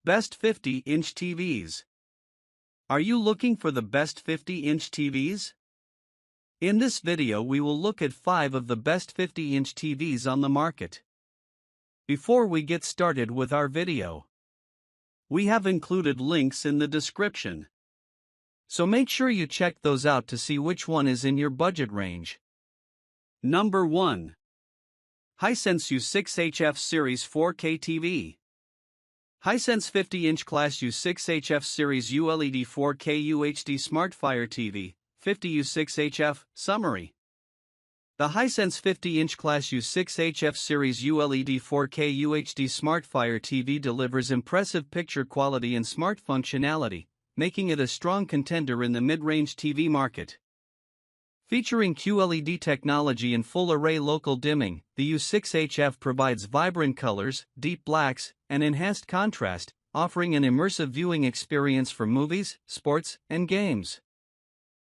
Best 50-inch TVs. Are you looking for the best 50-inch TVs? In this video we will look at 5 of the best 50-inch TVs on the market. Before we get started with our video, we have included links in the description, so make sure you check those out to see which one is in your budget range. Number 1. Hisense U6HF Series 4K TV. Hisense 50-inch class U6HF Series ULED 4K UHD SmartFire TV, 50 U6HF, Summary. The Hisense 50-inch class U6HF Series ULED 4K UHD SmartFire TV delivers impressive picture quality and smart functionality, making it a strong contender in the mid-range TV market. Featuring QLED technology and full-array local dimming, the U6HF provides vibrant colors, deep blacks, and enhanced contrast, offering an immersive viewing experience for movies, sports, and games.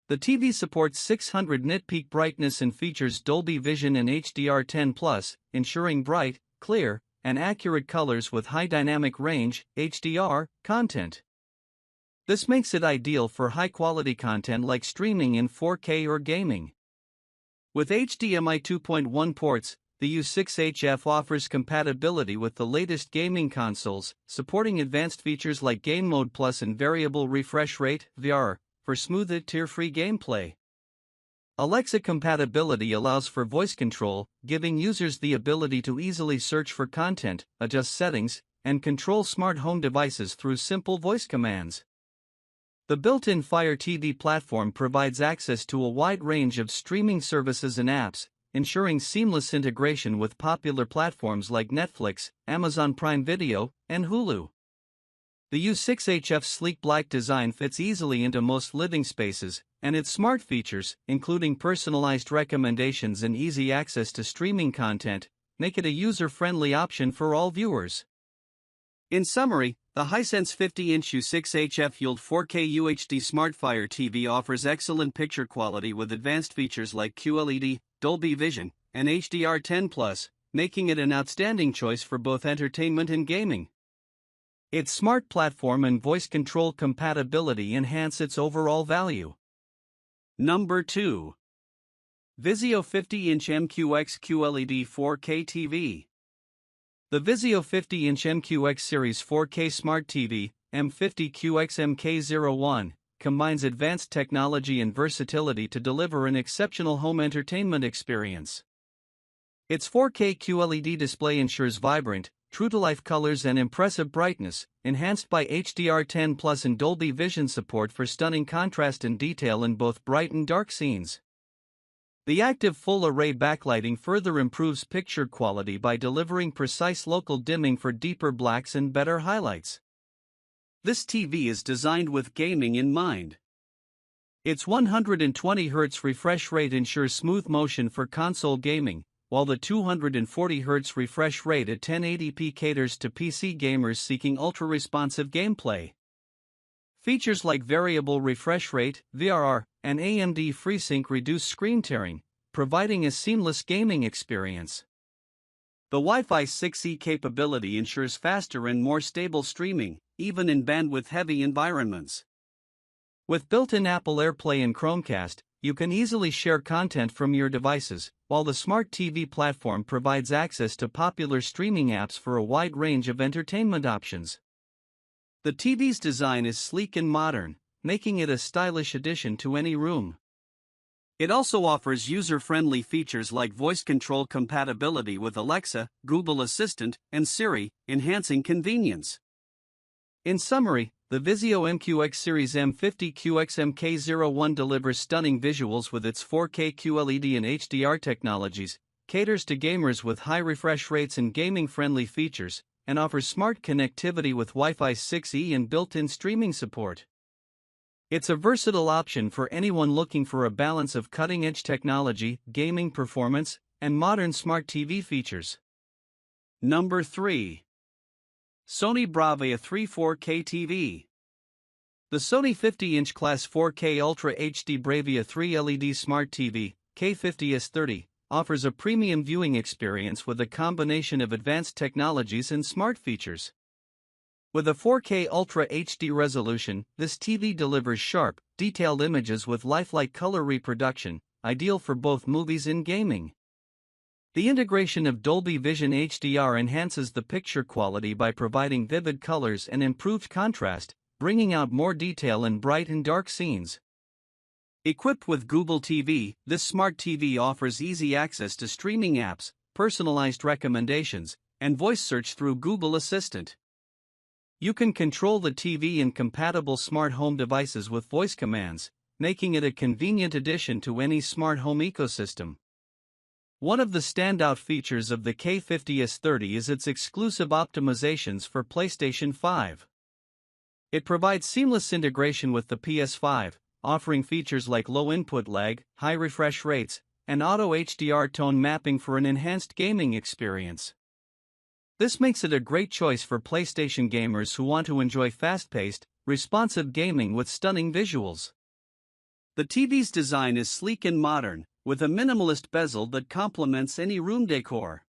The TV supports 600 nit peak brightness and features Dolby Vision and HDR10+, ensuring bright, clear, and accurate colors with high dynamic range (HDR) content. This makes it ideal for high-quality content like streaming in 4K or gaming. With HDMI 2.1 ports, the U6HF offers compatibility with the latest gaming consoles, supporting advanced features like Game Mode Plus and Variable Refresh Rate (VR) for smooth, tear-free gameplay. Alexa compatibility allows for voice control, giving users the ability to easily search for content, adjust settings, and control smart home devices through simple voice commands. The built-in Fire TV platform provides access to a wide range of streaming services and apps, ensuring seamless integration with popular platforms like Netflix, Amazon Prime Video, and Hulu. The U6HF's sleek black design fits easily into most living spaces, and its smart features, including personalized recommendations and easy access to streaming content, make it a user-friendly option for all viewers. In summary, the Hisense 50-inch U6HF ULED 4K UHD SmartFire TV offers excellent picture quality with advanced features like QLED, Dolby Vision, and HDR10+, making it an outstanding choice for both entertainment and gaming. Its smart platform and voice control compatibility enhance its overall value. Number 2. Vizio 50-inch MQX QLED 4K TV. The Vizio 50-inch MQX Series 4K Smart TV, M50QX MK01, combines advanced technology and versatility to deliver an exceptional home entertainment experience. Its 4K QLED display ensures vibrant, true-to-life colors and impressive brightness, enhanced by HDR10+ and Dolby Vision support for stunning contrast and detail in both bright and dark scenes. The active full-array backlighting further improves picture quality by delivering precise local dimming for deeper blacks and better highlights. This TV is designed with gaming in mind. Its 120 Hz refresh rate ensures smooth motion for console gaming, while the 240 Hz refresh rate at 1080p caters to PC gamers seeking ultra-responsive gameplay. Features like Variable Refresh Rate (VRR) and AMD FreeSync reduce screen tearing, providing a seamless gaming experience. The Wi-Fi 6E capability ensures faster and more stable streaming, even in bandwidth-heavy environments. With built-in Apple AirPlay and Chromecast, you can easily share content from your devices, while the Smart TV platform provides access to popular streaming apps for a wide range of entertainment options. The TV's design is sleek and modern, making it a stylish addition to any room. It also offers user-friendly features like voice control compatibility with Alexa, Google Assistant, and Siri, enhancing convenience. In summary, the Vizio MQX Series M50QX MK01 delivers stunning visuals with its 4K QLED and HDR technologies, caters to gamers with high refresh rates and gaming-friendly features, and offers smart connectivity with Wi-Fi 6E and built-in streaming support. It's a versatile option for anyone looking for a balance of cutting-edge technology, gaming performance, and modern smart TV features. Number 3. Sony Bravia 3 4K TV. The Sony 50-inch class 4K Ultra HD Bravia 3 LED Smart TV, K50S30, offers a premium viewing experience with a combination of advanced technologies and smart features. With a 4K Ultra HD resolution, this TV delivers sharp, detailed images with lifelike color reproduction, ideal for both movies and gaming. The integration of Dolby Vision HDR enhances the picture quality by providing vivid colors and improved contrast, bringing out more detail in bright and dark scenes. Equipped with Google TV, this smart TV offers easy access to streaming apps, personalized recommendations, and voice search through Google Assistant. You can control the TV in compatible smart home devices with voice commands, making it a convenient addition to any smart home ecosystem. One of the standout features of the K50S30 is its exclusive optimizations for PlayStation 5. It provides seamless integration with the PS5, offering features like low input lag, high refresh rates, and auto HDR tone mapping for an enhanced gaming experience. This makes it a great choice for PlayStation gamers who want to enjoy fast-paced, responsive gaming with stunning visuals. The TV's design is sleek and modern, with a minimalist bezel that complements any room decor.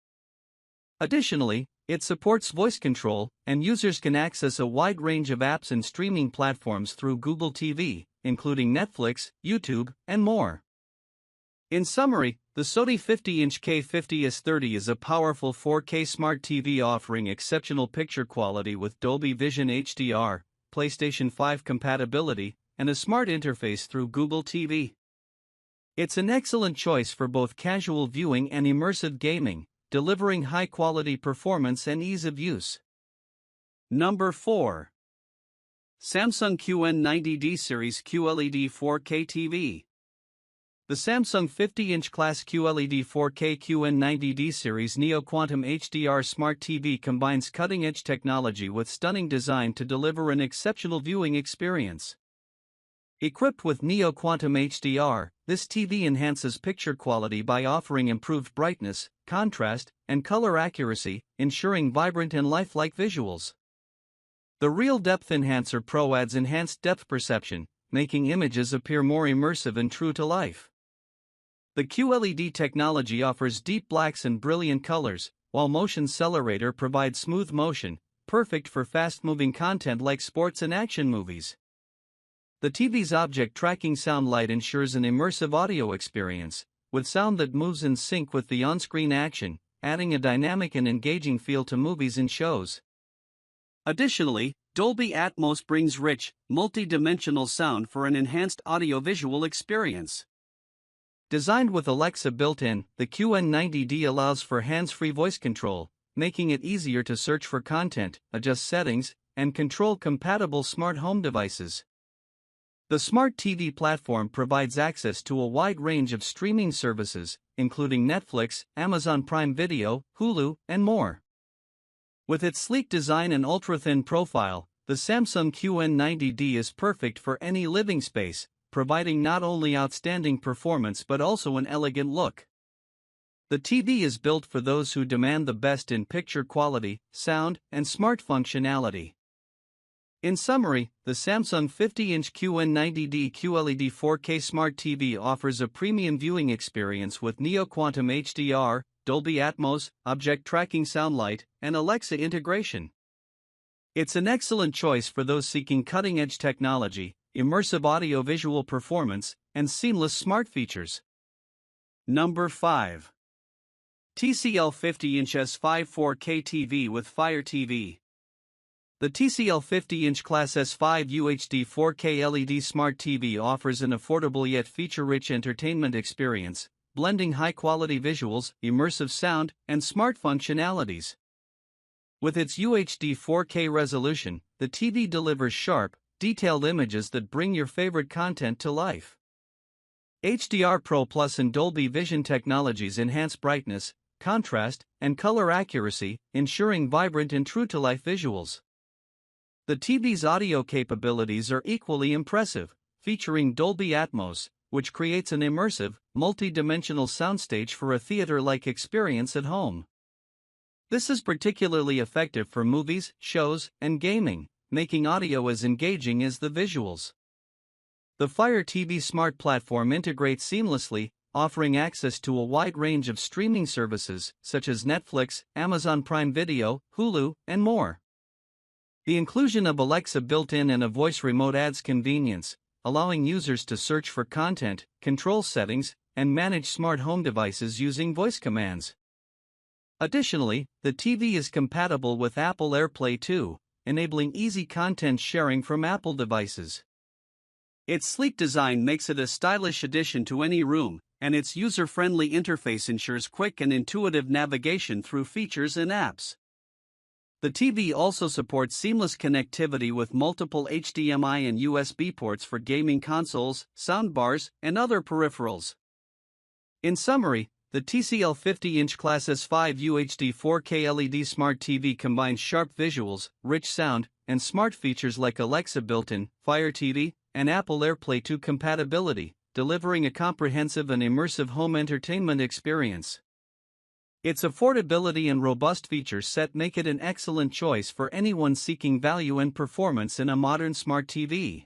Additionally, it supports voice control, and users can access a wide range of apps and streaming platforms through Google TV, including Netflix, YouTube, and more. In summary, the Sony 50-inch K50S30 is a powerful 4K smart TV offering exceptional picture quality with Dolby Vision HDR, PlayStation 5 compatibility, and a smart interface through Google TV. It's an excellent choice for both casual viewing and immersive gaming, delivering high-quality performance and ease of use. Number 4. Samsung QN90D Series QLED 4K TV. The Samsung 50-inch class QLED 4K QN90D Series Neo Quantum HDR Smart TV combines cutting-edge technology with stunning design to deliver an exceptional viewing experience. Equipped with Neo Quantum HDR, this TV enhances picture quality by offering improved brightness, contrast, and color accuracy, ensuring vibrant and lifelike visuals. The Real Depth Enhancer Pro adds enhanced depth perception, making images appear more immersive and true to life. The QLED technology offers deep blacks and brilliant colors, while Motion Accelerator provides smooth motion, perfect for fast-moving content like sports and action movies. The TV's object tracking sound light ensures an immersive audio experience, with sound that moves in sync with the on-screen action, adding a dynamic and engaging feel to movies and shows. Additionally, Dolby Atmos brings rich, multi-dimensional sound for an enhanced audio-visual experience. Designed with Alexa built-in, the QN90D allows for hands-free voice control, making it easier to search for content, adjust settings, and control compatible smart home devices. The Smart TV platform provides access to a wide range of streaming services, including Netflix, Amazon Prime Video, Hulu, and more. With its sleek design and ultra-thin profile, the Samsung QN90D is perfect for any living space, providing not only outstanding performance but also an elegant look. The TV is built for those who demand the best in picture quality, sound, and smart functionality. In summary, the Samsung 50-inch QN90D QLED 4K Smart TV offers a premium viewing experience with Neo Quantum HDR, Dolby Atmos, object tracking sound light, and Alexa integration. It's an excellent choice for those seeking cutting-edge technology, immersive audio-visual performance, and seamless smart features. Number 5. TCL 50-inch S5 4K TV with Fire TV. The TCL 50-inch Class S5 UHD 4K LED Smart TV offers an affordable yet feature-rich entertainment experience, blending high-quality visuals, immersive sound, and smart functionalities. With its UHD 4K resolution, the TV delivers sharp, detailed images that bring your favorite content to life. HDR Pro Plus and Dolby Vision technologies enhance brightness, contrast, and color accuracy, ensuring vibrant and true-to-life visuals. The TV's audio capabilities are equally impressive, featuring Dolby Atmos, which creates an immersive, multi-dimensional soundstage for a theater-like experience at home. This is particularly effective for movies, shows, and gaming, making audio as engaging as the visuals. The Fire TV Smart platform integrates seamlessly, offering access to a wide range of streaming services such as Netflix, Amazon Prime Video, Hulu, and more. The inclusion of Alexa built-in and a voice remote adds convenience, allowing users to search for content, control settings, and manage smart home devices using voice commands. Additionally, the TV is compatible with Apple AirPlay 2, enabling easy content sharing from Apple devices. Its sleek design makes it a stylish addition to any room, and its user-friendly interface ensures quick and intuitive navigation through features and apps. The TV also supports seamless connectivity with multiple HDMI and USB ports for gaming consoles, soundbars, and other peripherals. In summary, the TCL 50-inch Class S5 UHD 4K LED Smart TV combines sharp visuals, rich sound, and smart features like Alexa built-in, Fire TV, and Apple AirPlay 2 compatibility, delivering a comprehensive and immersive home entertainment experience. Its affordability and robust feature set make it an excellent choice for anyone seeking value and performance in a modern smart TV.